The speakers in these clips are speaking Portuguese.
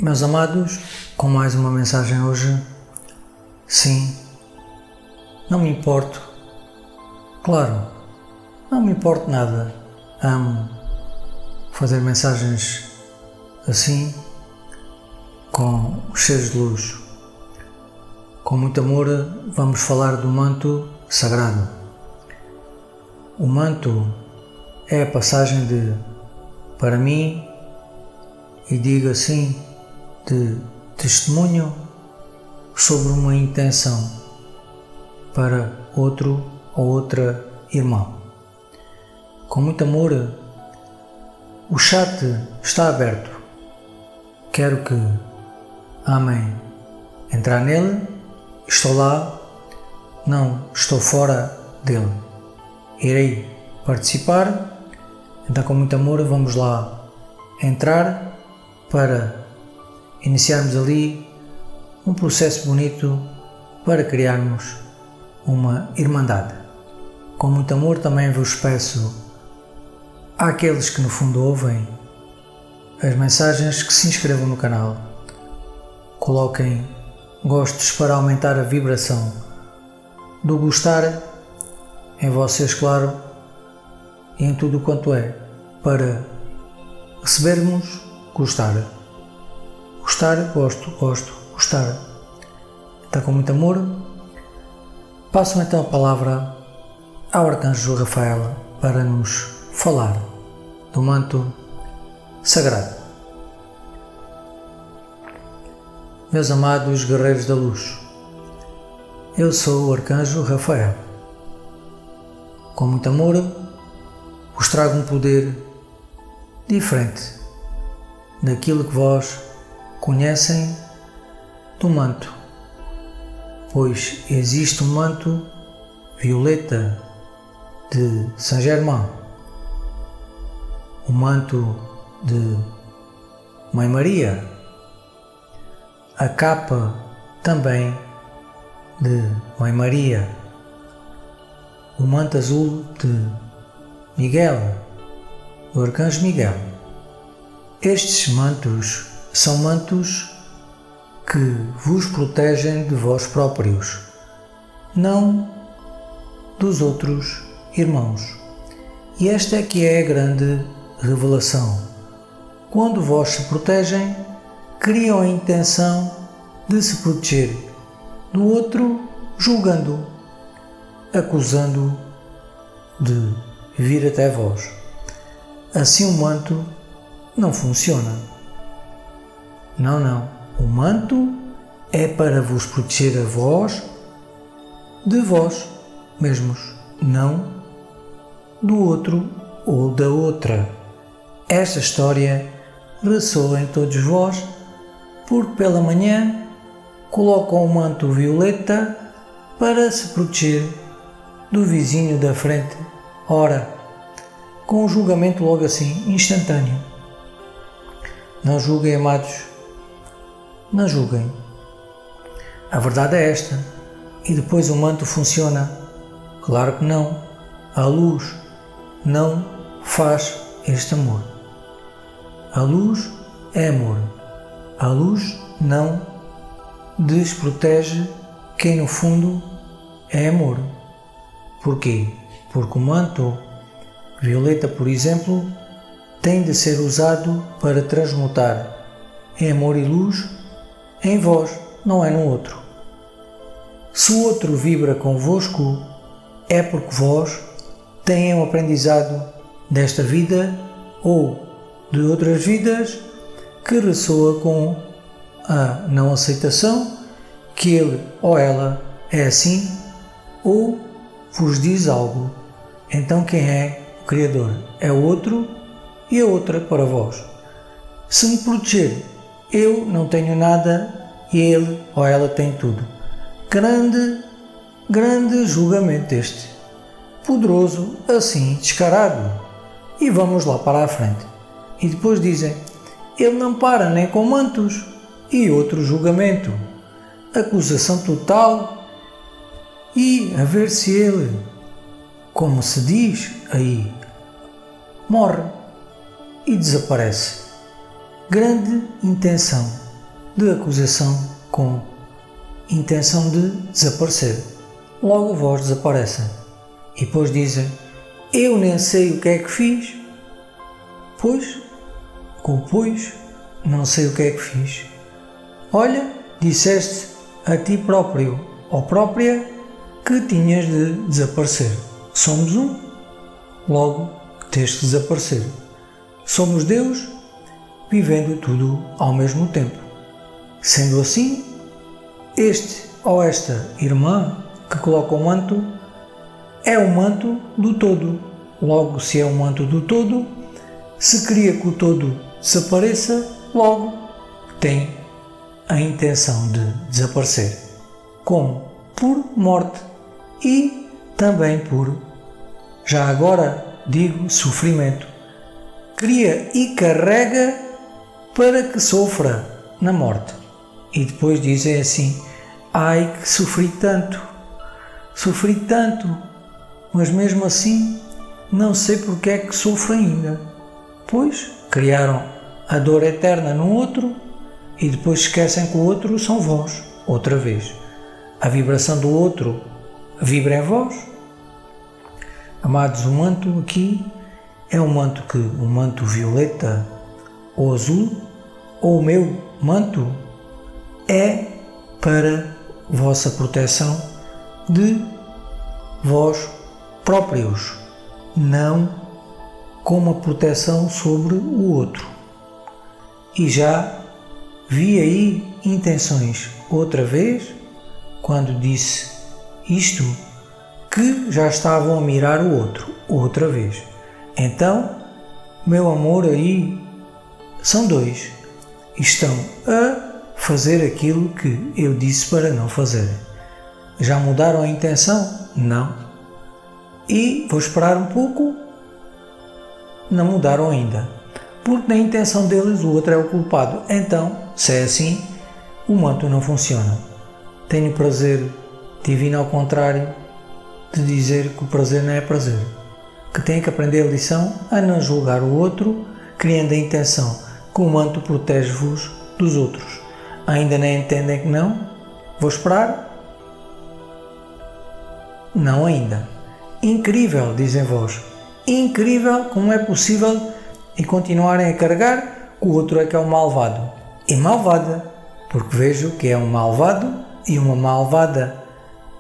Meus amados, com mais uma mensagem hoje. Sim, não me importo. Claro, não me importo nada. Amo fazer mensagens assim, com cheios de luz. Com muito amor, vamos falar do manto sagrado. O manto é a passagem de para mim, e digo assim, de testemunho sobre uma intenção para outro ou outra irmã. Com muito amor, o chat está aberto. Quero que amem entrar nele. Estou lá, não estou fora dele. Irei participar. Então, com muito amor, vamos lá entrar para iniciarmos ali um processo bonito para criarmos uma irmandade. Com muito amor também vos peço àqueles que no fundo ouvem as mensagens que se inscrevam no canal, coloquem gostos para aumentar a vibração do gostar em vocês, claro, e em tudo quanto é, para recebermos gostar. Gostar, gosto, gostar. Então, com muito amor, passo então a palavra ao Arcanjo Rafael para nos falar do manto sagrado. Meus amados guerreiros da luz, eu sou o Arcanjo Rafael. Com muito amor, vos trago um poder diferente daquilo que vós conhecem do manto, pois existe um manto violeta de Saint Germain, o manto de Mãe Maria, a capa também de Mãe Maria, o manto azul de Miguel, do Arcanjo Miguel. Estes mantos são mantos que vos protegem de vós próprios, não dos outros irmãos. E esta é que é a grande revelação. Quando vós se protegem, criam a intenção de se proteger do outro, julgando, acusando de vir até vós. Assim o manto não funciona. Não. O manto é para vos proteger a vós de vós mesmos, não do outro ou da outra. Esta história ressoa em todos vós, porque pela manhã colocam o manto violeta para se proteger do vizinho da frente. Ora, com o julgamento logo assim, instantâneo. Não julguem, amados. Não julguem. A verdade é esta. E depois o manto funciona? Claro que não. A luz não faz este amor. A luz é amor. A luz não desprotege quem no fundo é amor. Porquê? Porque o manto violeta, por exemplo, tem de ser usado para transmutar em amor e luz em vós, não é no outro. Se o outro vibra convosco, é porque vós têm um aprendizado desta vida ou de outras vidas que ressoa com a não aceitação que ele ou ela é assim ou vos diz algo. Então quem é o Criador? É o outro e a outra para vós. Se me proteger, eu não tenho nada e ele ou ela tem tudo. Grande julgamento este. Poderoso, assim, descarado. E vamos lá para a frente. E depois dizem, ele não para nem com mantos. E outro julgamento. Acusação total. E a ver se ele, como se diz aí, morre e desaparece. Grande intenção. de acusação com intenção de desaparecer. Logo vós desaparecem. E depois dizem: eu nem sei o que é que fiz. Pois, não sei o que é que fiz. Olha, disseste a ti próprio ou própria que tinhas de desaparecer. Somos um, logo tens de desaparecer. Somos Deus, vivendo tudo ao mesmo tempo. Sendo assim, este ou esta irmã que coloca o manto é o manto do todo. Logo, se é o manto do todo, se queria que o todo desapareça, logo tem a intenção de desaparecer. Como? Por morte e também por, já agora digo, sofrimento. Cria e carrega para que sofra na morte. E depois dizem assim: ai que sofri tanto, mas mesmo assim não sei porque é que sofro ainda. Pois criaram a dor eterna no outro e depois esquecem que o outro são vós, outra vez. A vibração do outro vibra em vós. Amados, o manto aqui é um manto violeta ou azul, ou o meu manto é para vossa proteção de vós próprios, não como a proteção sobre o outro. E já vi aí intenções outra vez, quando disse isto, que já estavam a mirar o outro outra vez. Então, meu amor, aí são dois. Estão a fazer aquilo que eu disse para não fazerem. Já mudaram a intenção? Não. E vou esperar um pouco. Não mudaram ainda. Porque na intenção deles o outro é o culpado. Então, se é assim, o manto não funciona. Tenho prazer divino ao contrário de dizer que o prazer não é prazer. Que têm que aprender a lição a não julgar o outro, criando a intenção que o manto protege-vos dos outros. Ainda nem entendem que não? Vou esperar? Não ainda. Incrível, dizem vós. Incrível como é possível e continuarem a carregar que o outro é que é um malvado. E malvada, porque vejo que é um malvado e uma malvada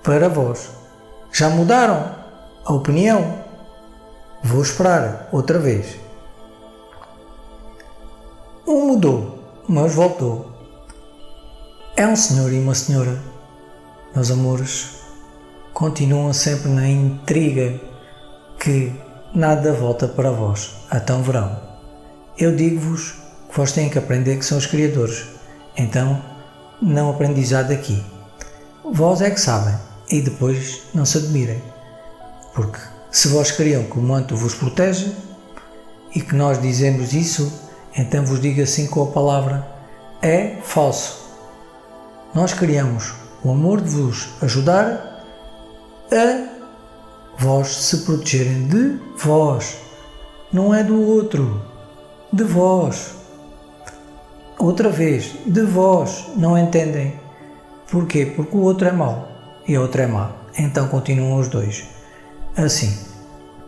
para vós. Já mudaram a opinião? Vou esperar outra vez. Um mudou, mas voltou. É um senhor e uma senhora. Meus amores, continuam sempre na intriga que nada volta para vós. Então verão. Eu digo-vos que vós têm que aprender que são os criadores. Então, não aprendizado aqui. Vós é que sabem. E depois não se admirem. Porque se vós queriam que o manto vos proteja e que nós dizemos isso, então vos digo assim com a palavra: é falso. Nós queríamos o amor de vos ajudar a vós se protegerem de vós. Não é do outro, de vós. Outra vez, de vós. Não entendem. Porquê? Porque o outro é mau e a outra é má. Então continuam os dois. Assim.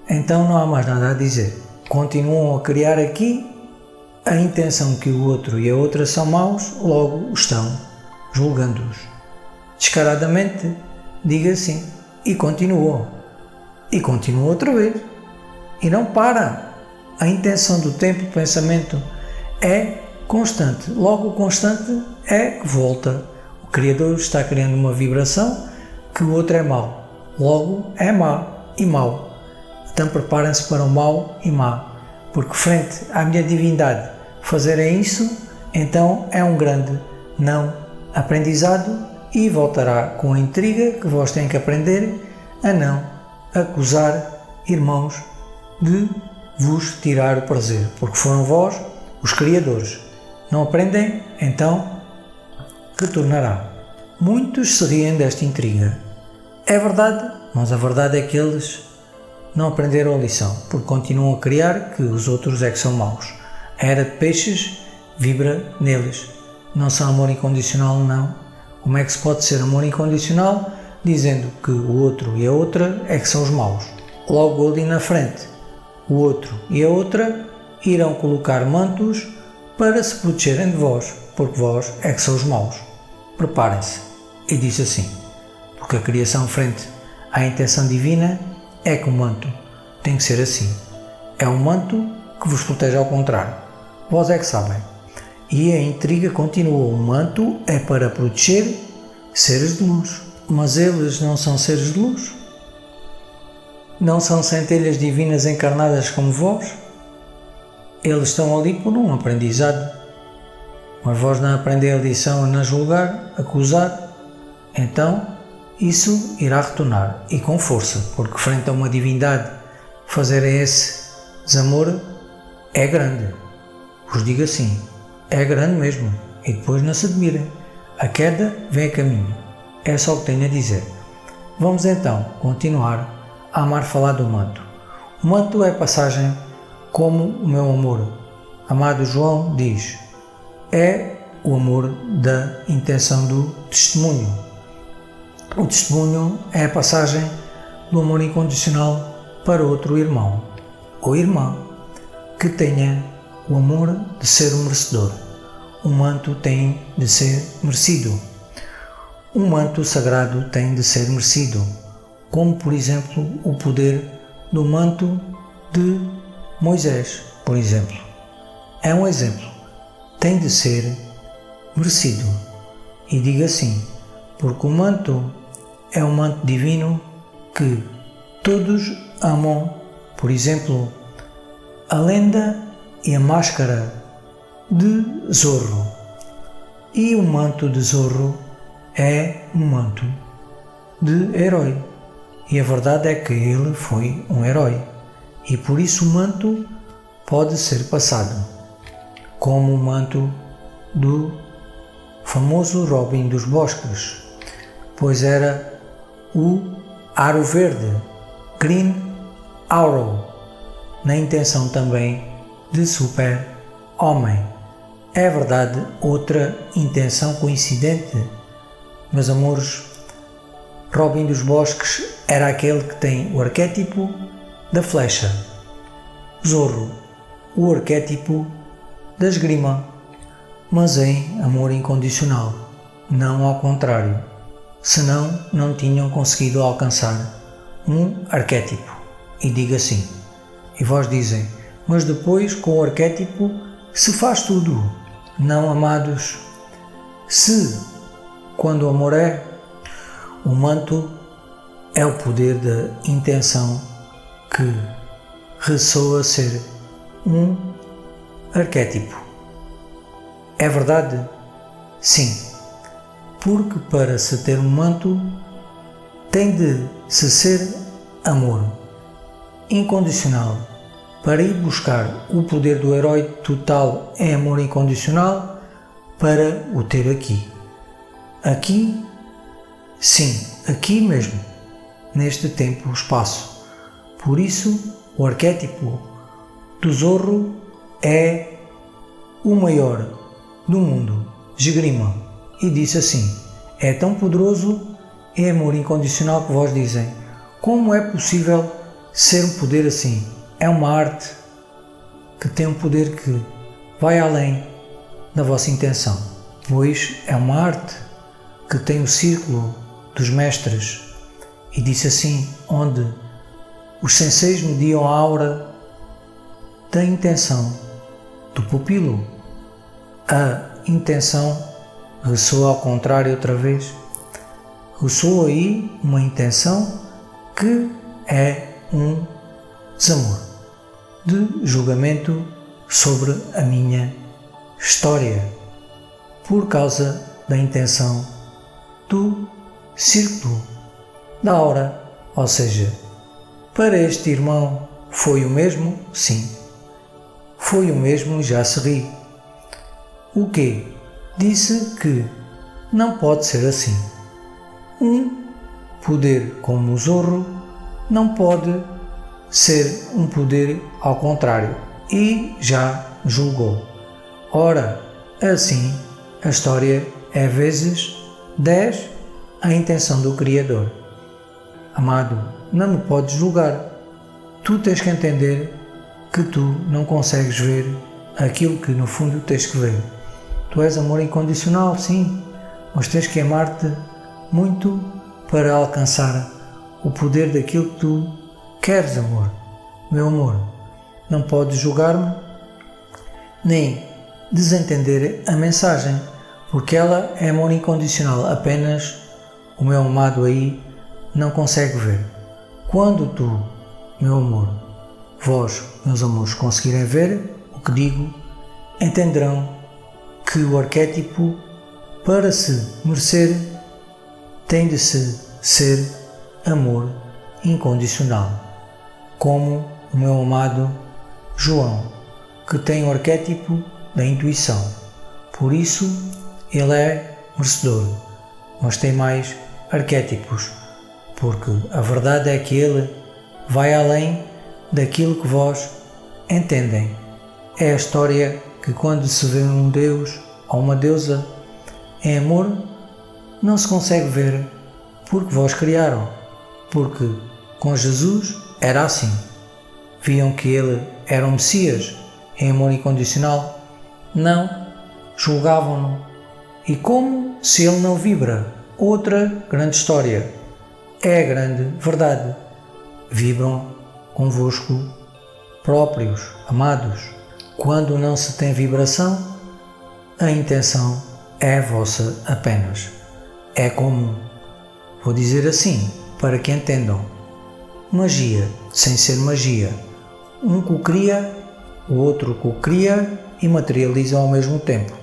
Então não há mais nada a dizer. Continuam a criar aqui a intenção que o outro e a outra são maus, logo estão julgando-os. Descaradamente, diga assim. E continuam. E continuam outra vez. E não para. A intenção do tempo de pensamento é constante. Logo o constante é que volta. O Criador está criando uma vibração que o outro é mau. Logo é má e mau. Então preparem-se para o mau e má. Porque frente à minha divindade fazerem isso, então é um grande não aprendizado e voltará com a intriga que vós têm que aprender a não acusar irmãos de vos tirar o prazer, porque foram vós os criadores. Não aprendem? Então retornará. Muitos se riem desta intriga. É verdade, mas a verdade é que eles não aprenderam a lição, porque continuam a criar que os outros é que são maus. A era de peixes vibra neles. não são amor incondicional, não. Como é que se pode ser amor incondicional dizendo que o outro e a outra é que são os maus? Logo ali na frente, o outro e a outra irão colocar mantos para se protegerem de vós, porque vós é que são os maus. Preparem-se. E diz assim, porque a criação frente à intenção divina é que o manto tem que ser assim. É um manto que vos protege ao contrário. Vós é que sabem. E a intriga continua. O manto é para proteger seres de luz. Mas eles não são seres de luz? Não são centelhas divinas encarnadas como vós? Eles estão ali por um aprendizado. Mas vós não aprendem a lição a não julgar, acusar. Então, isso irá retornar. E com força, porque frente a uma divindade, fazer esse desamor é grande. Vos digo assim, é grande mesmo. E depois não se admirem. A queda vem a caminho. É só o que tenho a dizer. Vamos então continuar a amar falar do manto. O manto é passagem como o meu amor. Amado João diz, é o amor da intenção do testemunho. O testemunho é a passagem do amor incondicional para outro irmão ou irmã que tenha o amor de ser o merecedor. O manto tem de ser merecido. Um manto sagrado tem de ser merecido, como por exemplo o poder do manto de Moisés, por exemplo. É um exemplo. Tem de ser merecido. E digo assim, porque o manto é um manto divino que todos amam. Por exemplo, a lenda e a máscara de Zorro. E o manto de Zorro é um manto de herói. E a verdade é que ele foi um herói. E por isso o manto pode ser passado, como o manto do famoso Robin dos Bosques, pois era o aro verde, Green Arrow, na intenção também de super-homem. É verdade, outra intenção coincidente, meus amores. Robin dos Bosques era aquele que tem o arquétipo da flecha. Zorro, o arquétipo da esgrima, mas em amor incondicional, não ao contrário, senão não tinham conseguido alcançar um arquétipo. E digo assim, e vós dizem, mas depois com o arquétipo se faz tudo. Não, amados, se quando o amor é, o manto é o poder da intenção que ressoa ser um arquétipo. É verdade? Sim, porque para se ter um manto tem de se ser amor incondicional. Para ir buscar o poder do herói total em amor incondicional, para o ter aqui. Aqui, sim, aqui mesmo, neste tempo e espaço. Por isso, o arquétipo do Zorro é o maior do mundo, esgrima. E disse assim, é tão poderoso, é amor incondicional que vós dizem. Como é possível ser um poder assim? É uma arte que tem um poder que vai além da vossa intenção, pois é uma arte que tem o círculo dos mestres, e disse assim, onde os senseis mediam a aura da intenção do pupilo. A intenção ressoa ao contrário outra vez. Ressoa aí uma intenção que é um desamor, de julgamento sobre a minha história, por causa da intenção do círculo da aura, ou seja, para este irmão foi o mesmo? Sim, foi o mesmo e já se ri. O quê? Disse que não pode ser assim. Um poder como o Zorro não pode ser um poder ao contrário, e já julgou. Ora, assim a história é vezes 10 a intenção do Criador. Amado, não me podes julgar. Tu tens que entender que tu não consegues ver aquilo que no fundo tens que ver. Tu és amor incondicional, sim, mas tens que amar-te muito para alcançar o poder daquilo que tu queres, amor. Meu amor, não podes julgar-me nem desentender a mensagem, porque ela é amor incondicional, apenas o meu amado aí não consegue ver. Quando tu, meu amor, vós, meus amores, conseguirem ver o que digo, entenderão que o arquétipo, para se merecer, tem de se ser amor incondicional, como o meu amado João, que tem o arquétipo da intuição. Por isso, ele é merecedor, mas tem mais arquétipos, porque a verdade é que ele vai além daquilo que vós entendem. É a história que quando se vê um Deus ou uma deusa em amor, não se consegue ver porque vós criaram, porque com Jesus era assim. Viam que ele era um Messias em amor incondicional? Não, julgavam-no. E como se ele não vibra? Outra grande história. É a grande verdade. Vibram convosco próprios, amados. Quando não se tem vibração, a intenção é vossa apenas. É comum. Vou dizer assim, para que entendam. Magia, sem ser magia. Um co-cria, o outro co-cria e materializa ao mesmo tempo,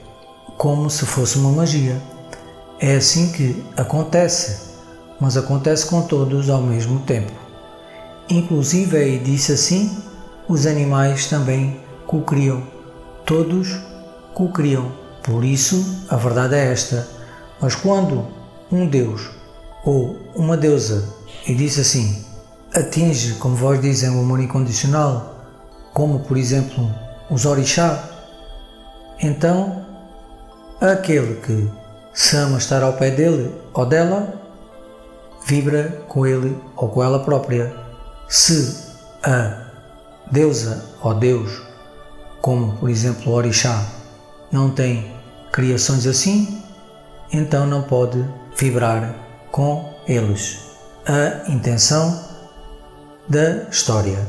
como se fosse uma magia. É assim que acontece, mas acontece com todos ao mesmo tempo. Inclusive, aí disse assim, os animais também co-criam. Todos co-criam. Por isso, a verdade é esta. Mas quando um Deus ou uma deusa, e disse assim, atinge, como vós dizem, o amor incondicional, como por exemplo os orixá, então aquele que se ama estar ao pé dele ou dela, vibra com ele ou com ela própria. Se a deusa ou Deus, como por exemplo o orixá, não tem criações assim, então não pode vibrar com eles. A intenção da história.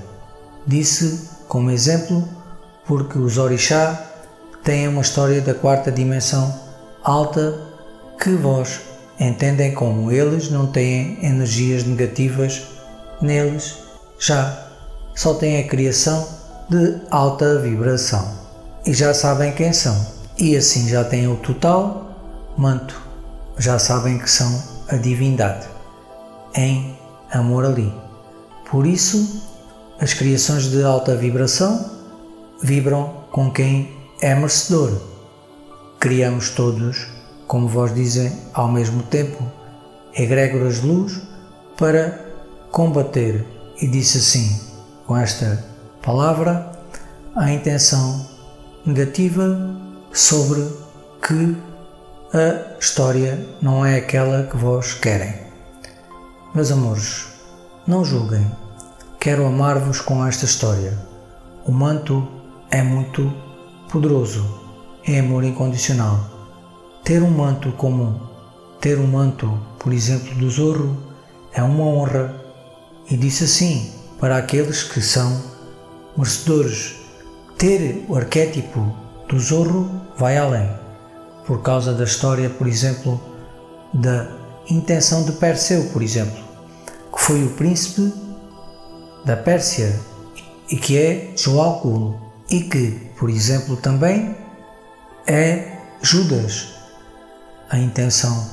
Disse como exemplo porque os orixá têm uma história da quarta dimensão alta que vós entendem como eles não têm energias negativas neles, já só têm a criação de alta vibração e já sabem quem são e assim já têm o total manto, já sabem que são a divindade em amor ali. Por isso, as criações de alta vibração vibram com quem é merecedor. Criamos todos, como vós dizem, ao mesmo tempo, egrégoras de luz para combater. E disse assim, com esta palavra, a intenção negativa sobre que a história não é aquela que vós querem. Meus amores, não julguem. Quero amar-vos com esta história. O manto é muito poderoso. É amor incondicional. Ter um manto como ter um manto, por exemplo, do Zorro, é uma honra. E disse assim, para aqueles que são merecedores. Ter o arquétipo do Zorro vai além. Por causa da história, por exemplo, da intenção de Perseu, por exemplo, que foi o príncipe da Pérsia e que é Joalculo e que, por exemplo, também é Judas, a intenção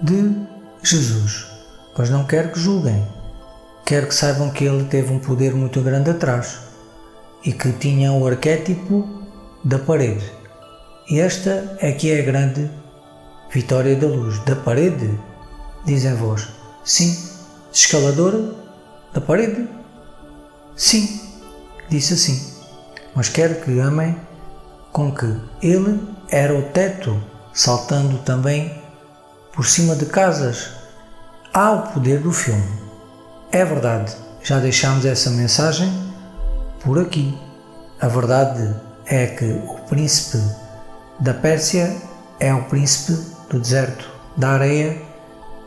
de Jesus. Pois não quero que julguem, quero que saibam que ele teve um poder muito grande atrás e que tinha o arquétipo da parede. E esta é que é a grande vitória da luz. Da parede, dizem vós. Sim. Escaladora da parede? Sim. Disse assim. Mas quero que amem com que ele era o teto saltando também por cima de casas. Há o poder do filme. É verdade, já deixámos essa mensagem por aqui. A verdade é que o príncipe da Pérsia é o príncipe do deserto, da areia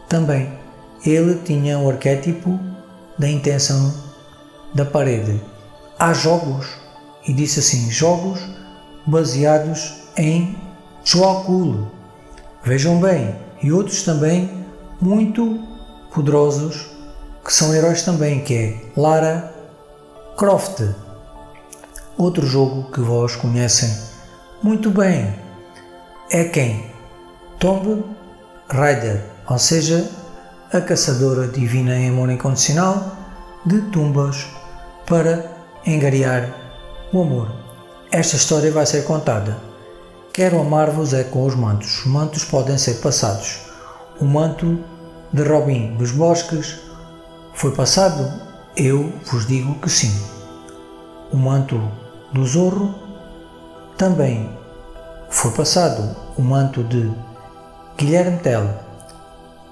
também. Ele tinha o arquétipo da intenção da parede. Há jogos, e disse assim, jogos baseados em Joakul. Vejam bem, e outros também muito poderosos, que são heróis também, que é Lara Croft. Outro jogo que vós conhecem muito bem é quem? Tomb Raider, ou seja, a caçadora divina em amor incondicional de tumbas para engariar o amor. Esta história vai ser contada. Quero amar-vos é com os mantos. Os mantos podem ser passados. O manto de Robin dos Bosques foi passado? Eu vos digo que sim. O manto do Zorro também foi passado. O manto de Guilherme Tell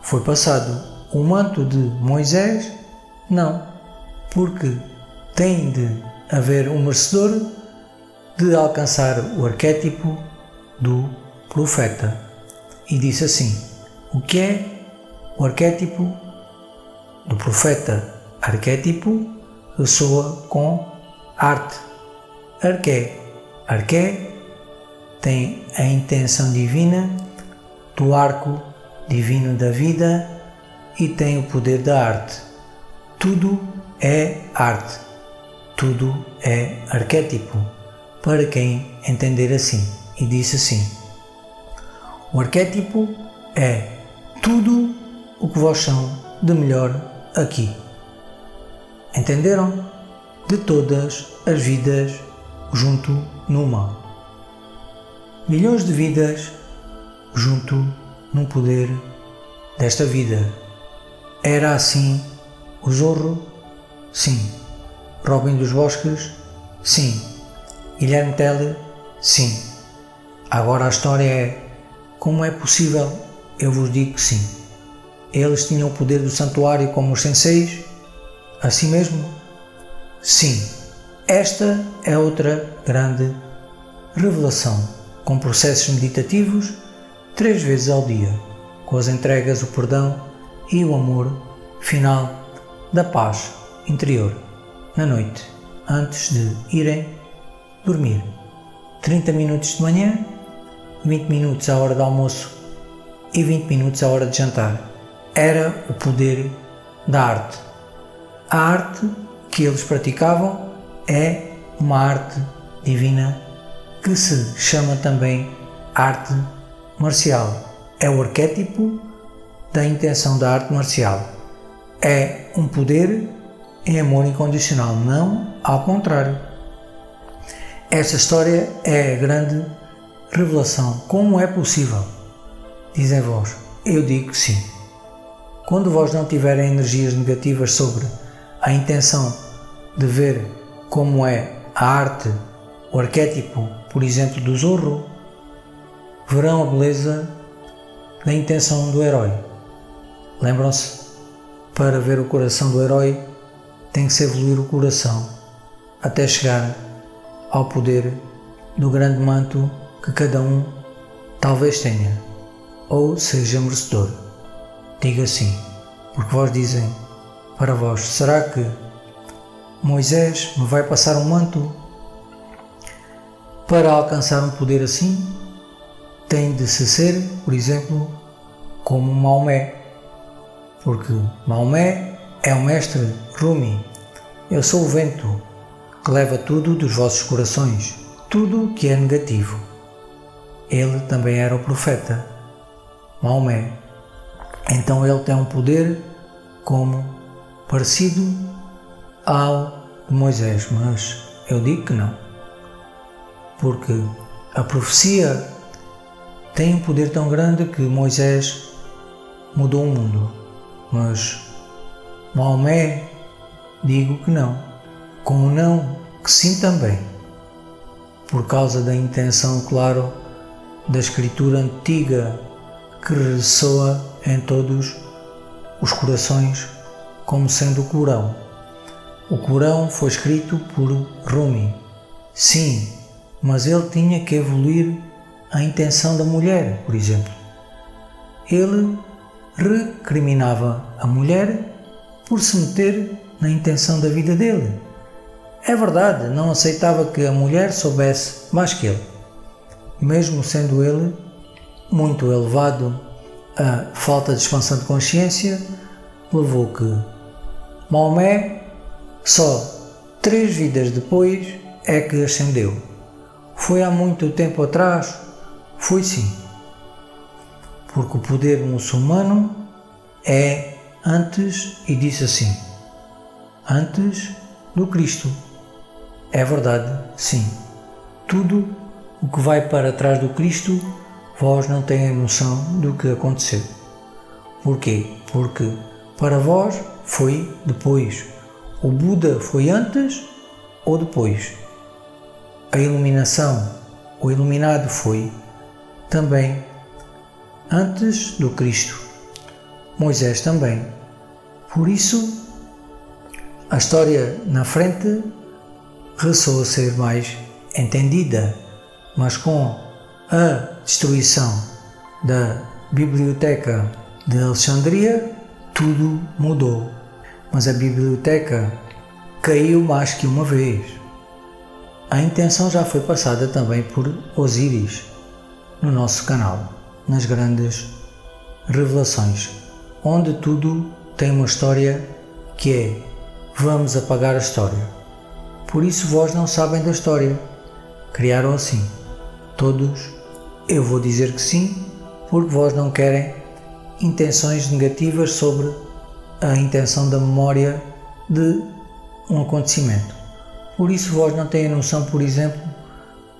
foi passado. O manto de Moisés, não, porque tem de haver um merecedor de alcançar o arquétipo do profeta. E disse assim, o que é o arquétipo do profeta? Arquétipo ressoa com arte. Arqué tem a intenção divina do arco divino da vida e tem o poder da arte. Tudo é arte. Tudo é arquétipo, para quem entender assim. E disse assim, o arquétipo é tudo o que vós são de melhor aqui. Entenderam? De todas as vidas junto numa. Milhões de vidas junto num poder desta vida. Era assim o Zorro? Sim. Robin dos Bosques? Sim. Guilherme Tell? Sim. Agora a história é, como é possível? Eu vos digo que sim. Eles tinham o poder do santuário como os senseis? Assim mesmo? Sim. Esta é outra grande revelação, com processos meditativos 3 vezes ao dia, com as entregas, o perdão e o amor final da paz interior, na noite, antes de irem dormir. 30 minutos de manhã, 20 minutos à hora do almoço e 20 minutos à hora de jantar. Era o poder da arte. A arte que eles praticavam é uma arte divina que se chama também arte marcial. É o arquétipo da intenção da arte marcial. É um poder em amor incondicional, não ao contrário. Esta história é a grande revelação. Como é possível? Dizem vós. Eu digo que sim. Quando vós não tiverem energias negativas sobre a intenção de ver como é a arte, o arquétipo, por exemplo, do Zorro, verão a beleza da intenção do herói. Lembram-se? Para ver o coração do herói, tem que se evoluir o coração até chegar ao poder do grande manto que cada um talvez tenha, ou seja merecedor. Diga sim, porque vós dizem para vós, será que Moisés me vai passar um manto? Para alcançar um poder assim, tem de se ser, por exemplo, como Maomé, porque Maomé é o mestre Rumi. Eu sou o vento que leva tudo dos vossos corações, tudo que é negativo. Ele também era o profeta, Maomé. Então ele tem um poder como parecido ao de Moisés, mas eu digo que não. Porque a profecia tem um poder tão grande que Moisés mudou o mundo, mas Maomé, digo que não. Com o não, que sim também. Por causa da intenção, claro, da escritura antiga que ressoa em todos os corações como sendo o Corão. O Corão foi escrito por Rumi. Sim, mas ele tinha que evoluir a intenção da mulher, por exemplo. Ele recriminava a mulher por se meter na intenção da vida dele. É verdade, não aceitava que a mulher soubesse mais que ele. Mesmo sendo ele muito elevado, a falta de expansão de consciência levou que Maomé, só 3 vidas depois, é que ascendeu. Foi há muito tempo atrás? Foi sim. Porque o poder muçulmano é antes, e disse assim, antes do Cristo. É verdade, sim. Tudo o que vai para trás do Cristo, vós não têm noção do que aconteceu. Porquê? Porque para vós foi depois. O Buda foi antes ou depois? A iluminação, o iluminado foi também antes do Cristo. Moisés também. Por isso, a história na frente ressoa ser mais entendida, mas com a destruição da biblioteca de Alexandria, tudo mudou. Mas a biblioteca caiu mais que uma vez. A intenção já foi passada também por Osíris no nosso canal, nas grandes revelações, onde tudo tem uma história que é: vamos apagar a história. Por isso vós não sabem da história. Criaram assim. Todos, eu vou dizer que sim, porque vós não querem intenções negativas sobre a intenção da memória de um acontecimento. Por isso vós não têm noção, por exemplo,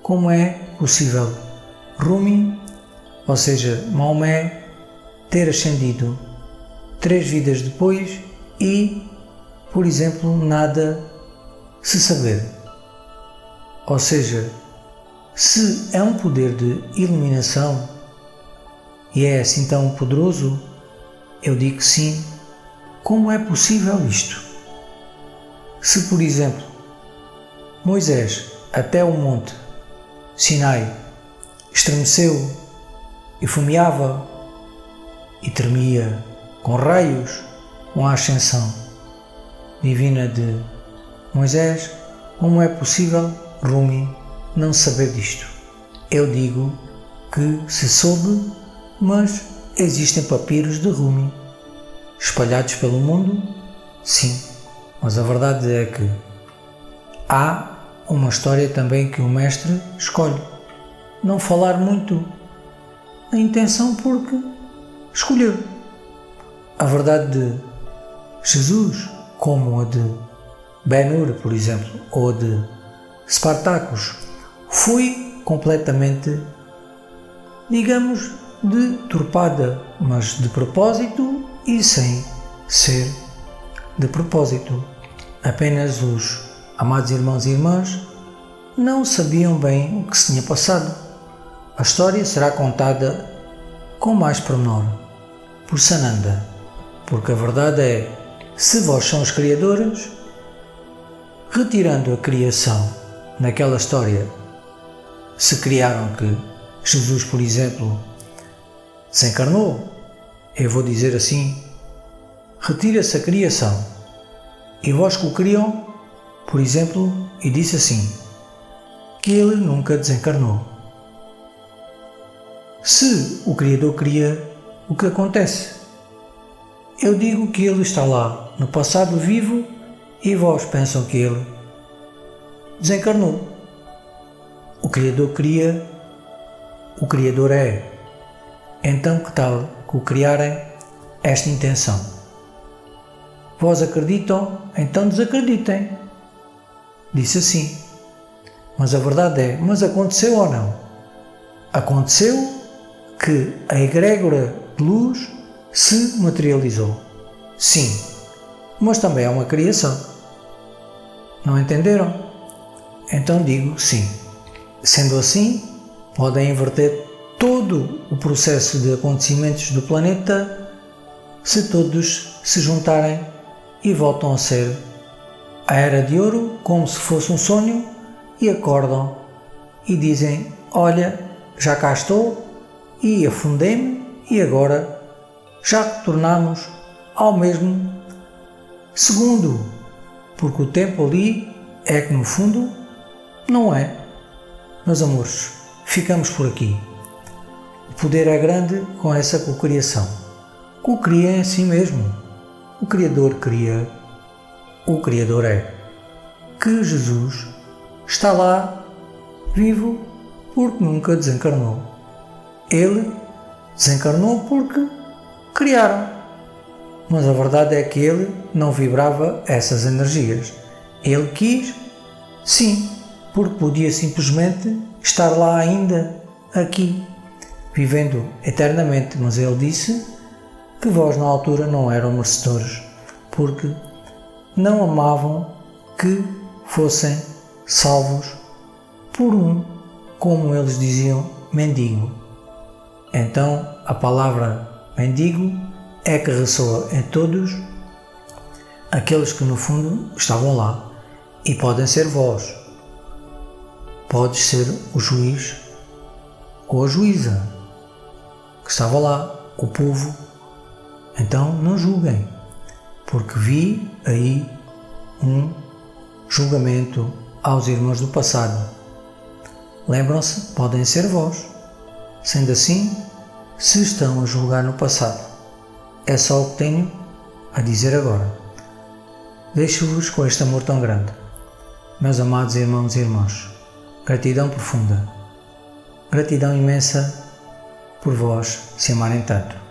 como é possível Rumi, ou seja, Maomé, ter ascendido 3 vidas depois e, por exemplo, nada se saber. Ou seja, se é um poder de iluminação e é assim tão poderoso, eu digo que sim. Como é possível isto? Se, por exemplo, Moisés até o monte Sinai estremeceu e fumeava e tremia com raios com a ascensão divina de Moisés, como é possível Rumi não saber disto? Eu digo que se soube, mas existem papiros de Rumi espalhados pelo mundo, sim, mas a verdade é que há uma história também que o mestre escolhe não falar muito, a intenção porque escolheu. A verdade de Jesus, como a de Ben-Hur, por exemplo, ou de Spartacus, foi completamente, digamos, deturpada, mas de propósito e sem ser de propósito. Apenas os amados irmãos e irmãs não sabiam bem o que se tinha passado. A história será contada com mais pormenor por Sananda, porque a verdade é, se vós são os criadores, retirando a criação naquela história, se criaram que Jesus, por exemplo, desencarnou, eu vou dizer assim, retira-se a criação e vós que o criam, por exemplo, e disse assim, que ele nunca desencarnou. Se o Criador cria, o que acontece? Eu digo que ele está lá, no passado vivo, e vós pensam que ele desencarnou. O Criador cria, o Criador é. Então que tal que o criarem esta intenção? Vós acreditam? Então desacreditem. Disse assim. Mas a verdade é, mas aconteceu ou não? Aconteceu que a egrégora de luz se materializou. Sim, mas também é uma criação. Não entenderam? Então digo sim. Sendo assim, podem inverter todo o processo de acontecimentos do planeta se todos se juntarem e voltam a ser a Era de Ouro, como se fosse um sonho, e acordam e dizem: olha, já cá estou e afundei-me e agora já retornamos ao mesmo segundo, porque o tempo ali é que no fundo não é. Meus amores, ficamos por aqui. O poder é grande com essa cocriação. Cocria em si mesmo. O Criador cria. O Criador é. Que Jesus está lá, vivo, porque nunca desencarnou. Ele desencarnou porque criaram. Mas a verdade é que ele não vibrava essas energias. Ele quis, sim, porque podia simplesmente estar lá ainda, aqui, vivendo eternamente. Mas ele disse que vós na altura não eram merecedores, porque não amavam que fossem salvos por um, como eles diziam, mendigo. Então a palavra mendigo é que ressoa em todos aqueles que no fundo estavam lá, e podem ser vós, podes ser o juiz ou a juíza que estava lá, o povo. Então não julguem, porque vi aí um julgamento aos irmãos do passado. Lembram-se, podem ser vós. Sendo assim, se estão a julgar no passado, é só o que tenho a dizer agora. Deixo-vos com este amor tão grande. Meus amados irmãos e irmãs, gratidão profunda, gratidão imensa por vós se amarem tanto.